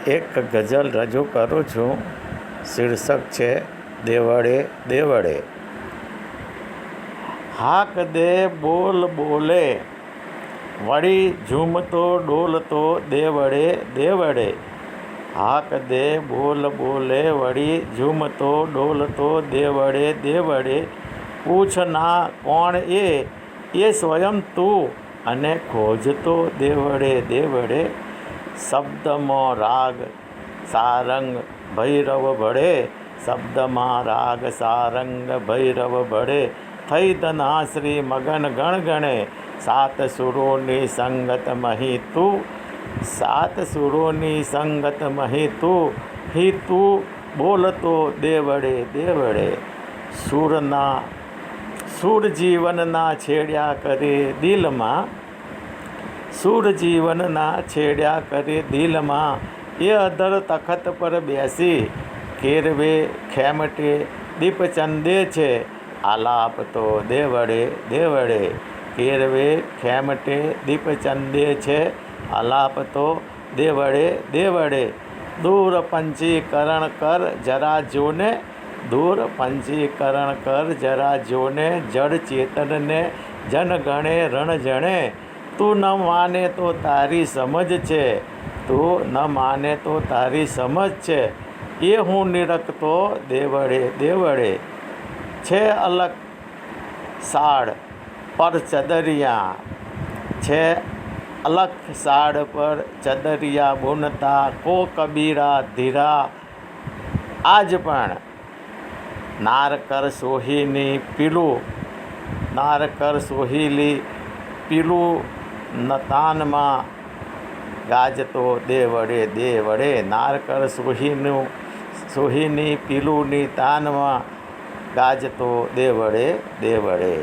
એક ગઝલ રજૂ કરું છું. શીર્ષક છે દેવળે દેવળે. હાક દે બોલ બોલે, વળી ઝૂમતો ડોલતો દેવળે દેવળે. હાક દે બોલ બોલે, વળી ઝૂમતો ડોલતો દેવળે દેવળે. પૂછના કોણ એ સ્વયં તું, અને ખોજતો દેવળે દેવળે. શબ્દમાં રાગ સારંગ ભૈરવ ભળે, શબ્દમાં રાગ સારંગ ભૈરવ ભળે. થઈ ધનાશ્રી મગન ગણગણે, સાત સુરોની સંગત મહી તું, સાત સુરોની સંગત મહી તું. હી તું બોલતો દેવળે દેવળે. સૂર જીવનના છેડ્યા કરે દિલમાં, સૂર જીવનના છેડ્યા કરે દિલમાં. એ અધર તખત પર બેસી કેરવે ખેમટે દીપચંદે છે, આલાપ તો દેવળે દેવળે. કેરવે ખેમટે દીપચંદે છે, આલાપ તો દેવળે દેવળે. દૂર પંચીકરણ કર જરા જોને, દૂર પંચીકરણ કર જરા જોને. જડ ચેતનને જન ગણે રણ જણે. તું ન માને તો તારી સમજ છે, તું ન માને તો તારી સમજ છે. એ હું નિરખતો દેવળે દેવળે. છે અલગ સાડ પર ચદરિયા, છે અલગ સાડ પર ચદરિયા બુનતા. કો કબીરા ધીરા આજ પણ નારકર સોહીની પીલું, નારકર સોહીલી પીલું નતાનમાં ગાજતો દેવળે દેવળે. નારકર સોહીની પીલુની તાનમાં ગાજતો દેવળે દેવળે.